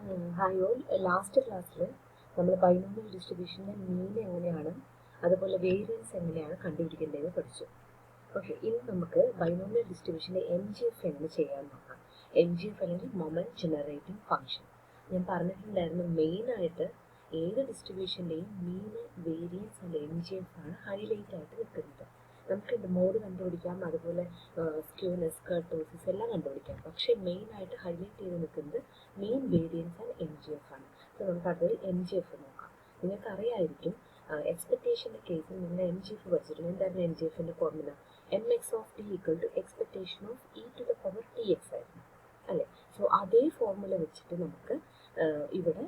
Hi all. Last ക്ലാസ്സിൽ നമ്മൾ binomial ഡിസ്ട്രിബ്യൂഷൻ്റെ മീൻ എങ്ങനെയാണ് അതുപോലെ വേരിയൻസ് എങ്ങനെയാണ് കണ്ടുപിടിക്കേണ്ടതെന്ന് പഠിച്ചു. ഓക്കെ, ഇനി നമുക്ക് ബൈനോമിയൽ ഡിസ്ട്രിബ്യൂഷൻ്റെ MGF എങ്ങനെ ചെയ്യാൻ നോക്കാം. MGF അല്ലെങ്കിൽ മൊമെന്റ് ജനറേറ്റിംഗ് ഫംഗ്ഷൻ. ഞാൻ പറഞ്ഞിട്ടുണ്ടായിരുന്നു മെയിനായിട്ട് ഏത് ഡിസ്ട്രിബ്യൂഷൻ്റെയും മീന്, വേരിയൻസ് ആൻഡ് MGF ആണ് ഹൈലൈറ്റ് ആയിട്ട് നിൽക്കുന്നത്. നമുക്ക് മോഡ് കണ്ടുപിടിക്കാം, അതുപോലെ സ്ക്യൂനെസ്, കർട്ടോസിസ് എല്ലാം കണ്ടുപിടിക്കാം. പക്ഷേ മെയിനായിട്ട് ഹൈലൈറ്റ് ചെയ്ത് നിൽക്കുന്നത് മീൻ, വേരിയൻസ് ആൻഡ് MGF ആണ്. സോ നമുക്ക് അതിൽ MGF നോക്കാം. നിങ്ങൾക്കറിയായിരിക്കും എക്സ്പെക്ടേഷൻ്റെ കേസിൽ നിങ്ങൾ MGF പഠിച്ചിട്ടുണ്ട്. എന്തായിരുന്നു MGFൻ്റെ formula? mx of t equal to expectation of e to the power tx ആയിരുന്നു അല്ലേ? സോ അതേ ഫോർമുല വെച്ചിട്ട് നമുക്ക് ഇവിടെ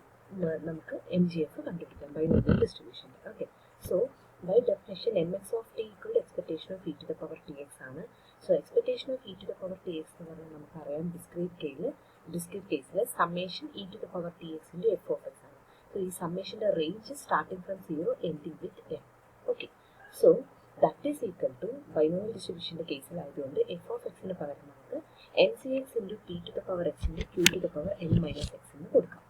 നമുക്ക് MGF കണ്ടുപിടിക്കാം ബൈനോമിയൽ ഡിസ്ട്രിബ്യൂഷൻ്റെ. Okay, so by definition mx of t equal to expectation of e to the power tx ആണ്. So expectation of e to the power tx എന്ന് പറഞ്ഞാൽ നമുക്കറിയാം ഡിസ്ക്രീറ്റ് കേസിൽ summation e to the power tx into f of x ആണ്. So ഈ സമ്മേഷൻ്റെ range starting from 0 ending with n. Okay, so that is equal to binomial ഡിസ്ട്രിബ്യൂഷൻ്റെ കേസിലായതുകൊണ്ട് f of x ന് പകരം നമുക്ക് ncx into p to the power x into q to the power n minus x എന്ന് കൊടുക്കാം.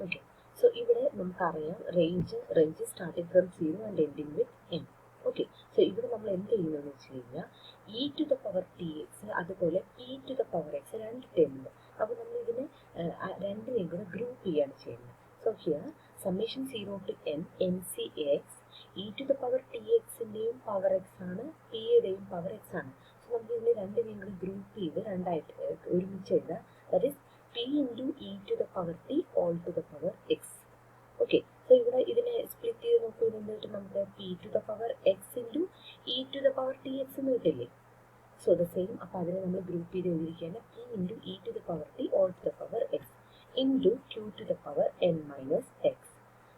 Okay, so ഇവിടെ നമുക്കറിയാം range starting from 0 and ending with n. Okay, so ഇവിടെ നമ്മൾ എന്ത് ചെയ്യുന്നതെന്ന് വെച്ച് കഴിഞ്ഞാൽ e to the power tx അതുപോലെ p to the power x രണ്ട് ടേം ഉണ്ട്. അപ്പോൾ നമ്മൾ ഇതിനെ രണ്ടിനെയും കൂടെ ഗ്രൂപ്പ് ചെയ്യാണ് ചെയ്യുന്നത്. So here summation 0 to n ncx e to the power txൻ്റെയും പവർ x ആണ്, p യുടെയും പവർ x ആണ്. സോ നമുക്ക് ഇതിനെ രണ്ടിനെയും കൂടെ ഗ്രൂപ്പ് ചെയ്ത് രണ്ടായിട്ട് ഒരുമിച്ച് എഴുതാം. That is p into e to the power t all to the power x. Okay, so ഇവിടെ ഇതിനെ സ്പ്ലിറ്റ് ചെയ്ത് നോക്കൂ. ഇതെന്തായിട്ട് നമുക്ക് p to the power x into e to the power tx എന്ന് കിട്ടില്ലേ? So the same. അപ്പോൾ അതിനെ നമ്മൾ ഗ്രൂപ്പ് ചെയ്ത് എഴുതിയിരിക്കുകയാണ് p into e to the power t all to the power x into q to the power n minus x.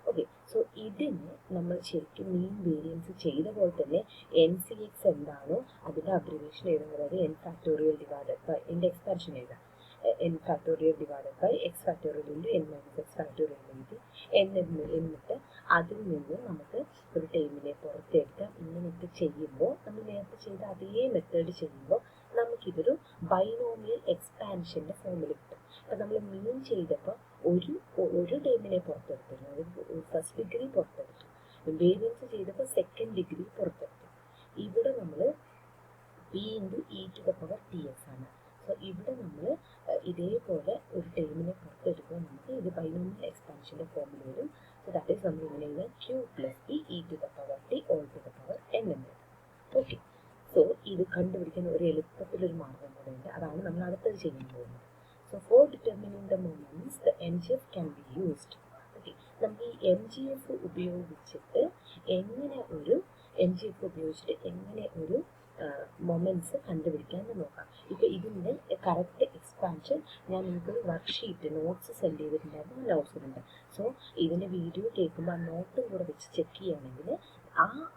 Okay, so ഇതിന് നമ്മൾ ശരിക്കും മീൻ വേരിയൻസ് ചെയ്ത പോലെ തന്നെ NCX എന്താണോ അതിൻ്റെ അബ്രിവേഷൻ എഴുതുന്നത് n ഫാക്ടോറിയൽ ഡിവൈഡഡ് ബൈ എൻ്റെ എക്സ്പാൻഷൻ എഴുതാം. n factorial divided by x factorial into n minus x factorial into എന്നിട്ട് അതിൽ നിന്ന് നമുക്ക് ഒരു ടേമിനെ പുറത്തെടുക്കാം. ഇങ്ങനെയൊക്കെ ചെയ്യുമ്പോൾ നമ്മൾ നേരത്തെ ചെയ്ത അതേ മെത്തേഡ് ചെയ്യുമ്പോൾ നമുക്കിതൊരു ബൈനോമിയൽ എക്സ്പാൻഷൻ്റെ ഫോമിൽ കിട്ടും. അപ്പം നമ്മൾ മീൻ ചെയ്തപ്പോൾ ഒരു ടേമിനെ പുറത്തെടുത്തിരുന്നു, അത് ഫസ്റ്റ് ഡിഗ്രി പുറത്തെടുത്തു. വേരിയൻസ് ചെയ്തപ്പോൾ സെക്കൻഡ് ഡിഗ്രി പുറത്തെടുത്തു. ഇവിടെ നമ്മൾ p into e to the power tx ആണ്. സോ ഇവിടെ നമ്മൾ ഇതേപോലെ ഒരു ടേമിനെ പുറത്തെടുക്കുമ്പോൾ നമുക്ക് ഇത് ബൈനോമിയൽ എക്സ്പാൻഷൻ്റെ ഫോമിൽ വരും. സോ ദാറ്റ് ഈസ് നമ്മൾ ഇങ്ങനെ എഴുതാം q plus p e to the power t all to the power n എന്ന് എഴുതാം. ഓക്കെ, സോ ഇത് കണ്ടുപിടിക്കാൻ ഒരു എളുപ്പത്തിലൊരു മാർഗം കൂടെ ഉണ്ട്. അതാണ് നമ്മൾ അടുത്തത് ചെയ്യാൻ പോകുന്നത്. So four determining the moments the MGF can be used. Okay, നമുക്ക് ഈ MGF ഉപയോഗിച്ചിട്ട് എങ്ങനെ ഒരു മൊമെന്റ്സ് കണ്ടുപിടിക്കാമെന്ന് നോക്കാം. ഇപ്പോൾ ഇതിൻ്റെ കറക്റ്റ് എക്സ്പാൻഷൻ ഞാൻ നിങ്ങൾക്കൊരു വർക്ക്ഷീറ്റ് നോട്ട്സ് സെൻഡ് ചെയ്തിട്ടുണ്ടായിരുന്നു, നോട്ട്സിലുണ്ട്. സോ ഇതിൻ്റെ വീഡിയോ കേൾക്കുമ്പോൾ ആ നോട്ടും കൂടെ വെച്ച് ചെക്ക് ചെയ്യുകയാണെങ്കിൽ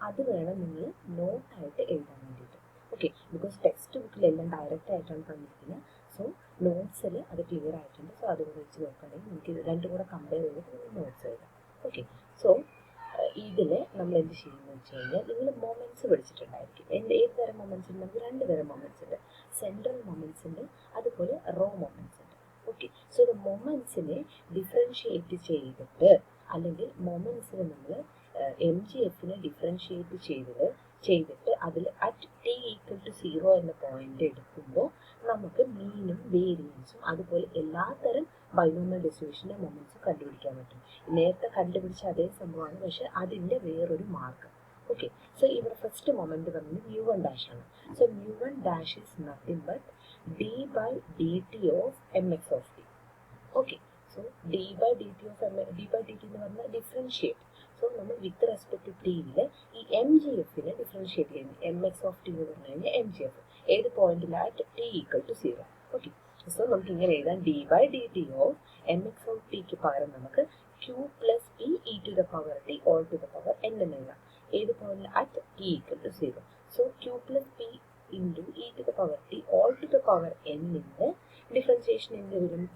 അത് വേണം നിങ്ങൾ നോട്ടായിട്ട് എഴുതാൻ വേണ്ടിയിട്ട്. ഓക്കെ, ബിക്കോസ് ടെക്സ്റ്റ് ബുക്കിലെല്ലാം ഡയറക്റ്റ് ആയിട്ടാണ് തന്നിരിക്കുന്നത്. സോ നോട്ട്സിൽ അത് ക്ലിയർ ആയിട്ടുണ്ട്. സോ അതുകൂടെ വെച്ച് നോക്കുകയാണെങ്കിൽ നിങ്ങൾക്ക് ഇത് രണ്ടും കൂടെ കമ്പയർ ചെയ്തിട്ട് നിങ്ങൾ നോട്ട്സ് എഴുതാം. ഓക്കെ, സോ ഇതിൽ നമ്മൾ എന്ത് ചെയ്യുന്നത് വെച്ച് കഴിഞ്ഞാൽ നിങ്ങൾ മൊമെന്റ്സ് പഠിച്ചിട്ടുണ്ടായിരിക്കും. ഏത് തരം മൊമെന്റ്സ് ഉണ്ട്? നമുക്ക് രണ്ട് തരം മൊമെന്റ്സ് ഉണ്ട്. സെൻട്രൽ മൊമെന്റ്സ് ഉണ്ട്, അതുപോലെ റോ മൊമെന്റ്സ് ഉണ്ട്. ഓക്കെ, സോ ഇത് മൊമെന്റ്സിനെ ഡിഫറൻഷിയേറ്റ് ചെയ്തിട്ട് അല്ലെങ്കിൽ മൊമെന്റ്സിനെ നമ്മൾ MGFനെ ഡിഫറൻഷിയേറ്റ് ചെയ്തിട്ട് അതിൽ അറ്റ് t ഈക്വൽ ടു 0 എന്ന പോയിന്റ് എടുക്കുമ്പോൾ നമുക്ക് മീനും വേരിയൻസും അതുപോലെ എല്ലാത്തരം ബൈനോമിയൽ ഡിസ്ട്രിബ്യൂഷൻ്റെ മൊമെന്റ്സും കണ്ടുപിടിക്കാൻ പറ്റും. നേരത്തെ കണ്ടുപിടിച്ച അതേ സംഭവമാണ്, പക്ഷെ അതിൻ്റെ വേറൊരു മാർഗം. ഓക്കെ, സോ ഇവിടെ ഫസ്റ്റ് മൊമെന്റ് പറഞ്ഞത് μ1 ഡാഷ് ആണ്. So μ1 dash is nothing but d/dt of mx of t. Okay, so d/dt എന്ന് പറഞ്ഞാൽ ഡിഫറൻഷിയേറ്റ്. സോ നമ്മൾ വിത്ത് റെസ്പെക്ട് ടു ടിയിൽ ഈ MGFനെ ഡിഫറൻഷിയേറ്റ് ചെയ്യുന്നത് mx ഓഫ് ടി എന്ന് പറഞ്ഞു കഴിഞ്ഞാൽ MGF ഏത് പോയിന്റിലായിട്ട് t equal to 0. Okay, so നമുക്ക് ഇങ്ങനെ എഴുതാം d/dt of mx of tick പകരം നമുക്ക് q plus p e to the power t all to the power n എന്ന് എഴുതാം. ഏത് പോയിന്റിൽ at t equal to 0. So q plus p into e to the power t all to the power n-ന്റെ differentiation എന്ത് വരും?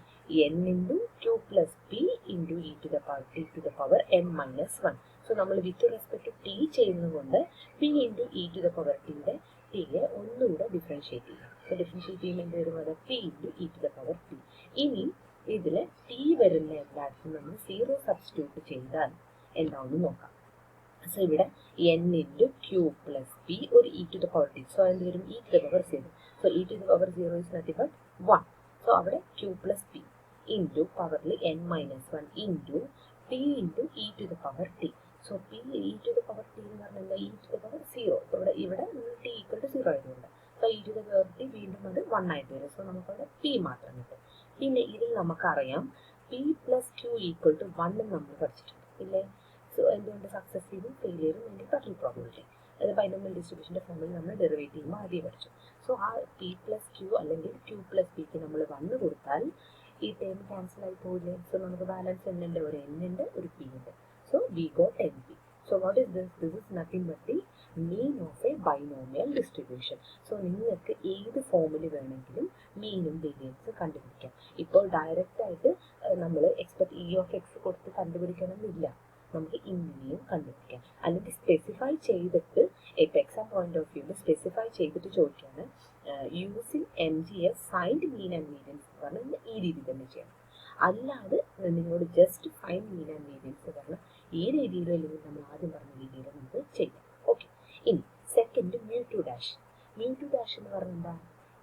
n into q plus p into e to the power t to the power n minus 1. So നമ്മൾ with respect to t ചെയ്യുന്നത് കൊണ്ട് p into e to the power t-യുടെ ടിയെ ഒന്നുകൂടെ differentiate ചെയ്യാം. So differentiate ചെയ്യുമ്പോൾ എന്ത് വരും? അത് P into E to the power T. ഇനി ഇതിൽ ടി വരുന്ന എല്ലായിടത്തും നമ്മൾ 0 സബ്സ്റ്റിറ്റ്യൂട്ട് ചെയ്താൽ എന്താണെന്ന് നോക്കാം. സോ ഇവിടെ n into Q plus p ഒരു e to the power t. So എന്ത് വരും? E to the power 0. So e to the power 0 is nothing but 1. So അവിടെ ക്യൂ പ്ലസ് പി ഇൻറ്റു പവറിൽ n minus 1 into p into E to the power t. So p E to the power T എന്ന് പറഞ്ഞാൽ E to the power 0. ഇവിടെ T equal to 0 ആയതുകൊണ്ട് so e to the power T വീണ്ടും അത് 1 ആയിട്ട് വരും. So നമുക്കവിടെ P മാത്രം കിട്ടും. പിന്നെ ഇതിൽ നമുക്കറിയാം P plus Q equal to 1 നമ്മൾ പഠിച്ചിട്ടുണ്ട് ഇല്ലേ? സോ എന്തുകൊണ്ട് സക്സസീവും ഫെയിലിയറും അതിൻ്റെ ടോട്ടൽ പ്രോബിലിറ്റി അത് ബൈനോമിയൽ ഡിസ്ട്രിബ്യൂഷൻ്റെ ഫോമിൽ നമ്മൾ ഡെറിവേറ്റ് ചെയ്യുമ്പോൾ ആദ്യം പഠിച്ചു. സോ ആ പി പ്ലസ് ക്യൂ അല്ലെങ്കിൽ ക്യൂ പ്ലസ് പിക്ക് നമ്മൾ 1 കൊടുത്താൽ ഈ ടേം ക്യാൻസൽ ആയി പോയില്ലേ? സോ നമുക്ക് ബാലൻസ് n ഉണ്ട്, ഒരു n ഉണ്ട്, ഒരു p ഉണ്ട്. So we got np. So what is this? This is nothing but the mean of A binomial distribution. So നിങ്ങൾക്ക് ഏത് ഫോമിൽ വേണമെങ്കിലും മീനും വേരിയൻസ് കണ്ടുപിടിക്കാം. ഇപ്പോൾ ഡയറക്റ്റ് ആയിട്ട് നമ്മൾ എക്സ്പെക്ട് ഇ ഓഫ് എക്സ് കൊടുത്ത് കണ്ടുപിടിക്കണമെന്നില്ല, നമുക്ക് ഇങ്ങനെയും കണ്ടുപിടിക്കാം. അല്ലെങ്കിൽ സ്പെസിഫൈ ചെയ്തിട്ട് ഇപ്പം എക്സാം പോയിന്റ് ഓഫ് വ്യൂവിൽ സ്പെസിഫൈ ചെയ്തിട്ട് ചോദിക്കുകയാണ് using MGF find mean and variance എന്ന് പറഞ്ഞാൽ ഈ രീതി തന്നെ ചെയ്യണം. അല്ലാതെ നിങ്ങളോട് just find mean and variance പറഞ്ഞാൽ ഈ രീതിയിലോ അല്ലെങ്കിൽ നമ്മൾ ആദ്യം പറഞ്ഞ രീതിയിലോ നമുക്ക് ചെയ്യാം. ഓക്കെ. ഇനി second mu two dash. Mu two dash എന്ന് പറഞ്ഞാൽ എന്താ?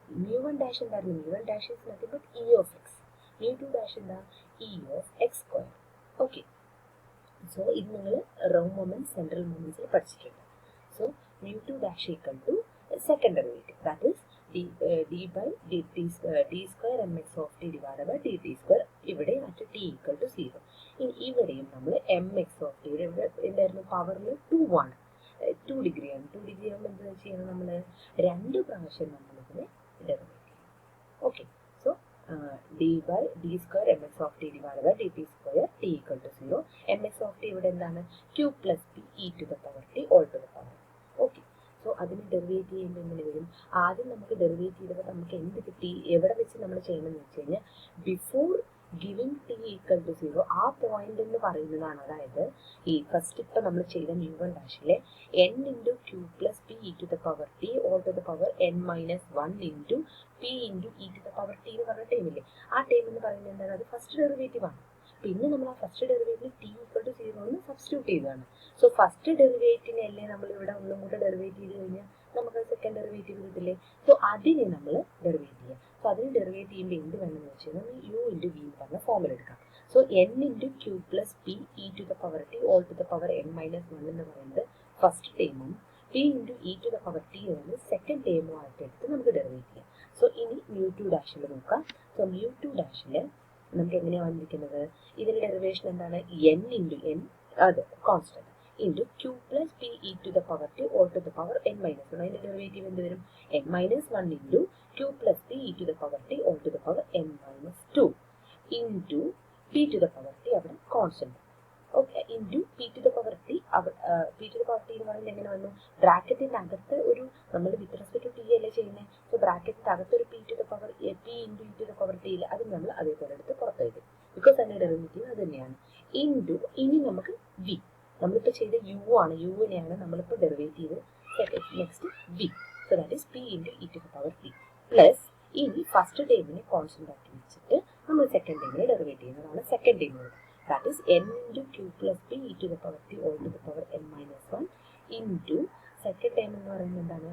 മ്യൂ വൺ ഡാഷ് എന്തായിരുന്നു? Mu one dash is nothing but e of x. Mu two dash എന്താ? E of x square. Okay. So ഇത് നിങ്ങൾ റോ മൊമെന്റ് സെൻട്രൽ മൊമെന്റ്സിൽ പഠിച്ചിട്ടുണ്ട്. So mu two dash equal to second derivative that is d by dt d square mx of t divided by dt square. ഇവിടെ at t equal to 0. ഇനി ഇവിടെയും നമ്മൾ mx of t ഇവിടെ എന്തായിരുന്നു? പവറിൽ 2 ആണ്, 2 ഡിഗ്രി ആണ്. 2 ഡിഗ്രി ആകുമ്പോൾ എന്താ ചെയ്യണം? നമ്മൾ 2 പ്രാവശ്യം നമ്മളിതിനെ ഡെറിവേറ്റ് ചെയ്യും. Okay. So d by d square mx of t divided by dt square t equal to 0. mx of t ഇവിടെ എന്താണ്? q plus p e to the power t all to the power. Okay. So അതിന് derivate ചെയ്യുമ്പോൾ എങ്ങനെ വരും? ആദ്യം നമുക്ക് derivate ചെയ്തപ്പോൾ നമുക്ക് എന്ത് കിട്ടി? എവിടെ വെച്ച് നമ്മൾ ചെയ്യണമെന്ന് വെച്ച് കഴിഞ്ഞാൽ before giving T equal to 0 ആ പോയിന്റ് എന്ന് പറയുന്നതാണ്. അതായത് ഈ ഫസ്റ്റ് ഇപ്പം നമ്മൾ ചെയ്ത മ്യൂ വൺ ഡാഷിലെ n into Q plus P E to the power t all to the power n minus 1 into p into E to the power T എന്ന് പറഞ്ഞ ടൈമില്ലേ? ആ ടൈം എന്ന് പറയുന്നത് എന്താണ്? അത് ഫസ്റ്റ് ഡെറിവേറ്റീവ് ആണ്. പിന്നെ നമ്മൾ ആ first derivative T equal to 0 എന്ന് സബ്സ്റ്റിറ്റ്യൂട്ട് ചെയ്തതാണ്. സോ ഫസ്റ്റ് ഡെറിവേറ്റീവിനെ അല്ലേ നമ്മൾ ഇവിടെ ഒന്നും കൂടെ ഡെറിവേറ്റ് ചെയ്ത് കഴിഞ്ഞാൽ നമുക്ക് സെക്കൻഡ് ഡെറിവേറ്റീവ് കിട്ടില്ലേ? സോ അതിനെ നമ്മൾ ഡെറിവേറ്റ് ചെയ്യാം. സോ അതിന് ഡെറിവേറ്റ് ചെയ്യുമ്പോൾ എന്ത് വേണമെന്ന് വെച്ച് കഴിഞ്ഞാൽ യു ഇൻറ്റു വി എന്ന് പറഞ്ഞ ഫോമിൽ എടുക്കാം. So n into Q plus P E to the power t all to the power n minus 1 എന്ന് പറയുന്നത് ഫസ്റ്റ് ടേമും p into E to the power T എന്ന് സെക്കൻഡ് ടേമുമായിട്ട് എടുത്ത് നമുക്ക് ഡെറിവേറ്റ് ചെയ്യാം. സോ ഇനി മ്യൂ ടു ഡാഷിൽ നോക്കാം. സോ മ്യൂ ടു ഡാഷിൽ നമുക്ക് എങ്ങനെയാണ് വന്നിരിക്കുന്നത്? ഇതിന്റെ ഡെറിവേഷൻ എന്താണ്? n ഇൻറ്റു n അത് constant into Q plus P E to the power t all to the power n minus 1. അതിന്റെ ഡെറിവേറ്റീവ് എന്ത് വരും? n minus 1 into Q plus P E to the power t all to the power n minus 2 into p to the power t അവിടെ constant. Okay. Into p to the power t p to the power T എന്ന് പറയുന്നത് എങ്ങനെ വന്നു? ബ്രാക്കറ്റിന്റെ അകത്ത് ഒരു നമ്മൾ with respect to T അല്ലേ ചെയ്യുന്നത്? സോ ബ്രാക്കറ്റിന്റെ അകത്ത് ഒരു P to the power P into E to the power T ഇല്ല, അത് നമ്മൾ അതേപോലെ എടുത്ത് പുറത്ത് എഴുതും. ബിക്കോസ് അതിന്റെ ഡെറിവേറ്റീവ് അത് തന്നെയാണ്. ഇൻറ്റു ഇനി നമുക്ക് വി നമ്മളിപ്പോൾ ചെയ്ത യു ആണ്, യുവിനെയാണ് നമ്മളിപ്പോൾ ഡെറിവേറ്റ് ചെയ്ത് next v. So that is p into E to the power t plus ഇനി ഫസ്റ്റ് ടേമിനെ കോൺസ്റ്റന്റ് ആക്കി വെച്ചിട്ട് നമ്മൾ സെക്കൻഡ് ടേമിനെ ഡെറിവേറ്റ് ചെയ്യുന്നതാണ് സെക്കൻഡ് ടേമിനോട്. That is n into Q plus P E to the power t all to the power n minus 1 into second term എന്ന് പറയുന്നത് എന്താണ്?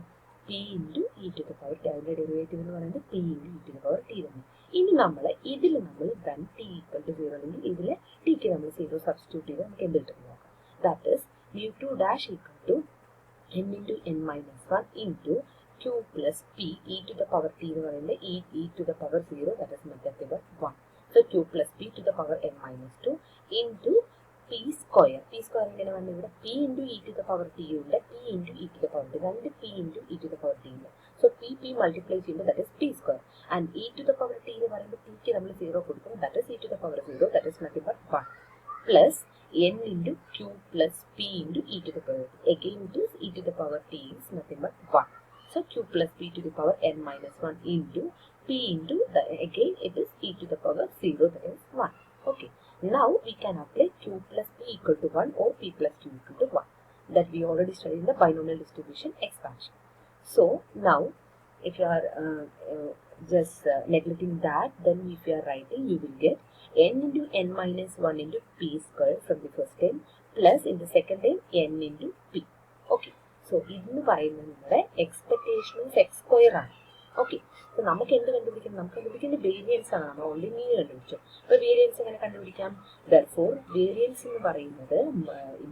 P into E to the power t. അതിൻ്റെ derivative എന്ന് പറയുന്നത് p into E to the power T തന്നെ. ഇനി നമ്മൾ ഇതിൽ നമ്മൾ വെൻ ടി ഈക്വൽ ടു 0 അല്ലെങ്കിൽ ഇതിൽ ടിക്ക് നമ്മൾ 0 സബ്സ്റ്റിറ്റ്യൂട്ട് ചെയ്ത് നമുക്ക് എന്ത് കിട്ടും നോക്കാം. That is mu two dash equal to n into n minus 1 into Q plus P E to the power T എന്ന് പറയുന്നത് E to the power 0 that is nothing but 1. So q plus p to the power n minus 2 into p square. p square എങ്ങനെ വന്നു? ഇവിടെ p into e to the power t ഉണ്ട്, p into e to the power t, രണ്ട് p into e to the power t ഉണ്ട്. So p multiply ചെയ്യുമ്പോൾ that is p square and e to the power t എന്ന് പറയുമ്പോൾ t ക്ക് നമ്മൾ 0 കൊടുക്കും, that is e to the power 0 that is nothing but 1 plus n into q plus p into e to the power t. Again it is e to the power t is nothing but 1. So q plus p to the power n minus 1 into p into the again it is e to the power 0 that is 1. Okay. Now we can apply q plus p equal to 1 or p plus q equal to 1 that we already studied in the binomial distribution expansion. So now, if you are just neglecting that, then if you are writing, you will get n into n minus 1 into p square from the first term plus in the second term n into p. Okay. So, ഇതെന്ന് പറയുന്നത് നമ്മുടെ expectation of x square ആണ്. Okay. So നമുക്ക് എന്ത് കണ്ടുപിടിക്കണം? നമുക്ക് കണ്ടുപിടിക്കുന്ന variance ആണ്. നമ്മൾ ഓൾറെഡി മീൻ കണ്ടുപിടിച്ചു. അപ്പോൾ വേരിയൻസ് എങ്ങനെ കണ്ടുപിടിക്കാം? ദർഫോർ വേരിയൻസ് എന്ന് പറയുന്നത്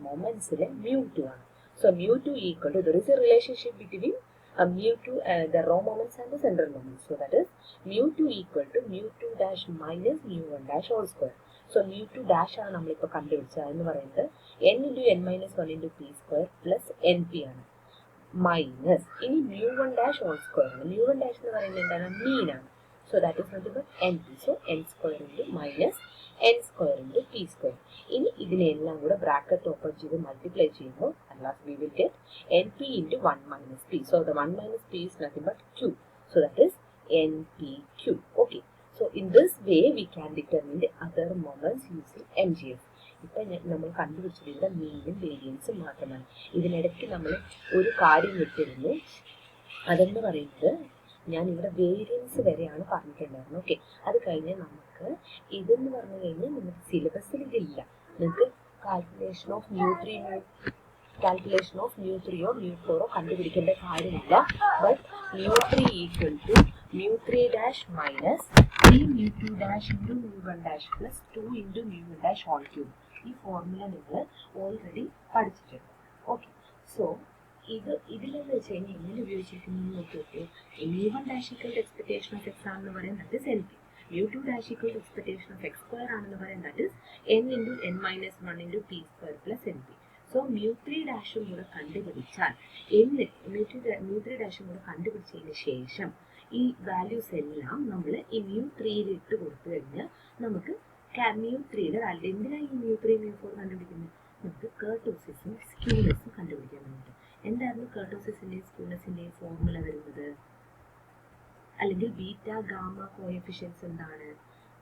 മൊമെന്റ്സിലെ μ2 ആണ്. So μ2 equal to, there is a relationship between mu2 the raw moments and the central moments. So that is mu2 equal to mu2 dash minus mu1 dash whole square. So mu2 dash ആണ് നമ്മളിപ്പോൾ കണ്ടുപിടിച്ചത് എന്ന് പറയുന്നത് n into n minus 1 into p square plus np ആണ് minus ഇനി mu1 dash whole square ആണ്. mu1 dash എന്ന് പറയുന്നത് എന്താണ്? മീൻ ആണ്. So that is nothing but np. So n square into minus n square into p square. ഇനി ഇതിനെല്ലാം കൂടെ ബ്രാക്കറ്റ് ഓപ്പൺ ചെയ്ത് മൾട്ടിപ്ലൈ ചെയ്യുമ്പോൾ at last we will get np into 1 minus p. So the 1 minus p is nothing but q. So that is npq. Okay. So in this way we can determine the other moments using MGF. ഇപ്പം നമ്മൾ കണ്ടുപിടിച്ചിട്ടുള്ള മീനും വേരിയൻസും മാത്രമാണ്. ഇതിനിടയ്ക്ക് നമ്മൾ ഒരു കാര്യം വിട്ടിരുന്നു. അതെന്ന് പറയുന്നത് ഞാൻ ഇവിടെ വേരിയൻസ് വരെയാണ് പറഞ്ഞിട്ടുണ്ടായിരുന്നത്. ഓക്കെ. അത് കഴിഞ്ഞ് നമുക്ക് ഇതെന്ന് പറഞ്ഞു കഴിഞ്ഞാൽ നിങ്ങൾക്ക് സിലബസിൽ ഇതില്ല. നിങ്ങൾക്ക് calculation of mu3 or mu4 കണ്ടുപിടിക്കേണ്ട കാര്യമില്ല. But mu3 equal to mu3 dash minus 3 mu2 dash into mu1 dash plus 2 into mu1 dash whole cube. ഈ ഫോർമുല നിങ്ങൾ ഓൾറെഡി പഠിച്ചിട്ടുണ്ട്. ഓക്കെ. സോ ഇതിലെന്ന് വെച്ച് കഴിഞ്ഞാൽ എങ്ങനെ ഉപയോഗിച്ചിരിക്കുന്നു നോക്കിയിട്ട് mu1 dash equal to expectation of x ആണെന്ന് പറയാൻ that is np. mu2 dash equal to expectation of x square ആണെന്ന് പറയാൻ that is n into n minus 1 into p square plus np. So mu3 ഡാഷും കൂടെ കണ്ടുപിടിച്ചാൽ mu3 ഡാഷും കൂടെ കണ്ടുപിടിച്ചതിന് ശേഷം ഈ values എല്ലാം നമ്മൾ ഈ mu3യിൽ ഇട്ട് കൊടുത്തു കഴിഞ്ഞാൽ നമുക്ക് mu3യുടെ വാല്യൂ എന്തിനാണ് ഈ mu3 mu4 കണ്ടുപിടിക്കുന്നത്? നമുക്ക് കർട്ടോസിസും സ്ക്യൂനെസ്സും കണ്ടുപിടിക്കാൻ വേണ്ടിയിട്ട്. എന്തായിരുന്നു കർട്ടോസിസിന്റെയും സ്ക്യൂനെസിന്റെയും ഫോർമുല വരുന്നത്? അല്ലെങ്കിൽ ബീറ്റ ഗാമ കോഎഫിഷ്യൻസ് എന്താണ്?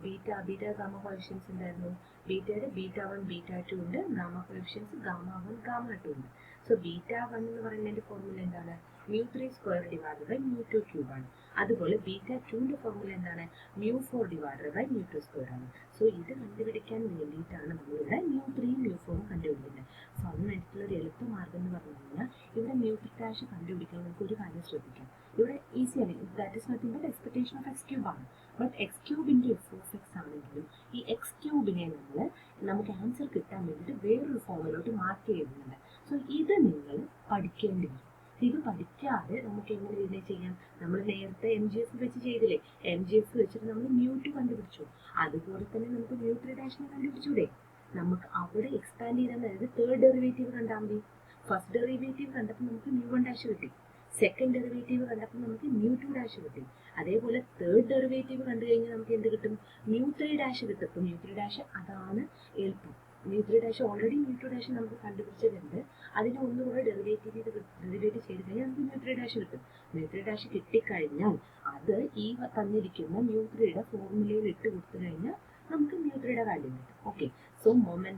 ബീറ്റ ഗാമ കോഎഫിഷ്യൻസ് എന്തായിരുന്നു? ബീറ്റയുടെ β1 β2 ഉണ്ട്, ഗാമ കോഎഫിഷ്യൻസ് γ1 γ2 ഉണ്ട്. സോ β1 എന്ന് പറയുന്നതിന്റെ ഫോർമുല എന്താണ്? mu3 square divided by mu2 cube ആണ്. അതുപോലെ β2ന്റെ ഫോർമുല എന്താണ്? mu4 divided by mu2 square ആണ്. സോ ഇത് കണ്ടുപിടിക്കാൻ വേണ്ടിയിട്ടാണ് നമ്മളിവിടെ mu3 mu4 കണ്ടുപിടിക്കുന്നത്. സോ അതിന് വേണ്ടിയിട്ടുള്ള ഒരു എളുപ്പമാർഗം എന്ന് പറഞ്ഞു കഴിഞ്ഞാൽ ഇവിടെ mu3 ഡാഷ് കണ്ടുപിടിക്കാൻ നമുക്ക് ഒരു കാര്യം ശ്രദ്ധിക്കാം. ഇവിടെ ഈസിയാണ്. That is nothing but expectation of x cube ആണ്. But x cube into f of x ആണെങ്കിലും ഈ എക്സ് ക്യൂബിനെ നമുക്ക് ആൻസർ കിട്ടാൻ വേണ്ടിയിട്ട് വേറൊരു ഫോമിലോട്ട് മാർക്ക് ചെയ്യുന്നുണ്ട്. സോ ഇത് നിങ്ങൾ പഠിക്കേണ്ടി വരും. ഇത് പഠിക്കാതെ നമുക്ക് എങ്ങനെ ഇതിനെ ചെയ്യാം? നമ്മൾ നേരത്തെ MGF വെച്ച് ചെയ്തില്ലേ? MGF വെച്ചിട്ട് നമ്മൾ mu2 കണ്ടുപിടിച്ചു. അതുപോലെ തന്നെ നമുക്ക് mu3 ഡാഷിനെ കണ്ടുപിടിച്ചൂടെ? നമുക്ക് അവിടെ എക്സ്പാൻഡ് ചെയ്താൽ അതായത് തേർഡ് ഡെറിവേറ്റീവ് കണ്ടാൽ മതി. ഫസ്റ്റ് ഡെറിവേറ്റീവ് കണ്ടപ്പോൾ നമുക്ക് mu1 ഡാഷ് കിട്ടി. സെക്കൻഡ് ഡെറിവേറ്റീവ് കണ്ടപ്പോൾ നമുക്ക് mu2 ഡാഷ് കിട്ടി. അതേപോലെ തേർഡ് ഡെറിവേറ്റീവ് കണ്ടു കഴിഞ്ഞാൽ നമുക്ക് എന്ത് കിട്ടും? mu3 ഡാഷ് കിട്ടും. അപ്പോൾ mu3 ഡാഷ് അതാണ് എളുപ്പം. mu3 dash already mu2 dash നമുക്ക് കണ്ടുപിടിച്ചതുണ്ട്. അതിന് ഒന്നുകൂടെ ഡെറിവേറ്റ് ചെയ്ത് കഴിഞ്ഞാൽ നമുക്ക് mu3 ഡാഷ് കിട്ടും. mu3 ഡാഷ് കിട്ടിക്കഴിഞ്ഞാൽ അത് ഈ തന്നിരിക്കുന്ന mu3യുടെ ഫോർമുലയിൽ ഇട്ട് കൊടുത്തു കഴിഞ്ഞാൽ നമുക്ക് mu3യുടെ വാല്യൂ കിട്ടും. ഓക്കെ. സോ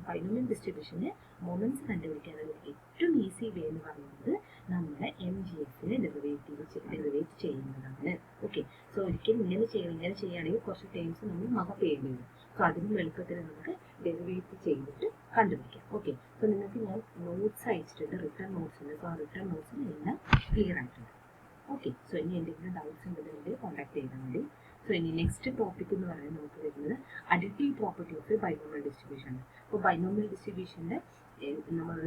ബൈനോമിയൽ ഡിസ്ട്രിബ്യൂഷന് മൊമെന്റ്സ് കണ്ടുപിടിക്കാനുള്ള ഏറ്റവും ഈസി വേ എന്ന് പറയുന്നത് നമ്മുടെ MGFനെ ഡെറിവേറ്റ് ചെയ്യുന്നതാണ്. ഓക്കെ. സോ ഒരിക്കലും ഇങ്ങനെ ചെയ്യുകയാണെങ്കിൽ കുറച്ച് ടൈംസ് നമ്മൾ മകപ്പ് ചെയ്യേണ്ടി വരും. സോ അതിനും എളുപ്പത്തിൽ നമുക്ക് ഡെറിവേറ്റ് ചെയ്തിട്ട് കണ്ടുപിടിക്കാം. ഓക്കെ. സോ നിങ്ങൾക്ക് ഞാൻ നോട്ട്സ് അയച്ചിട്ടുണ്ട്, റിട്ടേൺ നോട്ട്സ് ഉണ്ട്. സോ ആ റിട്ടേൺ നോട്ട്സിൽ എല്ലാം ക്ലിയർ ആയിട്ടുണ്ട്. ഓക്കെ. സോ ഇനി എന്തെങ്കിലും ഡൗട്ട്സ് ഉണ്ടെന്നുണ്ടെങ്കിൽ കോൺടാക്ട് ചെയ്താൽ മതി. സോ ഇനി നെക്സ്റ്റ് ടോപ്പിക് എന്ന് പറയുന്നത് നമുക്ക് വരുന്നത് additive property of binomial distribution ആണ്. അപ്പോൾ ബൈനോമിയൽ ഡിസ്ട്രിബ്യൂഷൻ്റെ നമ്മൾ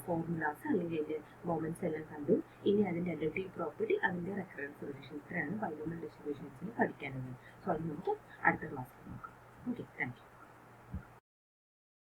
ഫോർമുലാസ് അല്ലെങ്കിൽ അതിൻ്റെ മൊമെന്റ്സ് എല്ലാം കണ്ടു. ഇനി അതിൻ്റെ അഡിറ്റീവ് പ്രോപ്പർട്ടി, അതിൻ്റെ റെക്കറൻസ് റിലേഷൻ, ഇത്രയാണ് ബൈനോമിയൽ ഡിസ്ട്രിബ്യൂഷൻസിന് പഠിക്കാനുള്ളത്. സോ അത് നമുക്ക്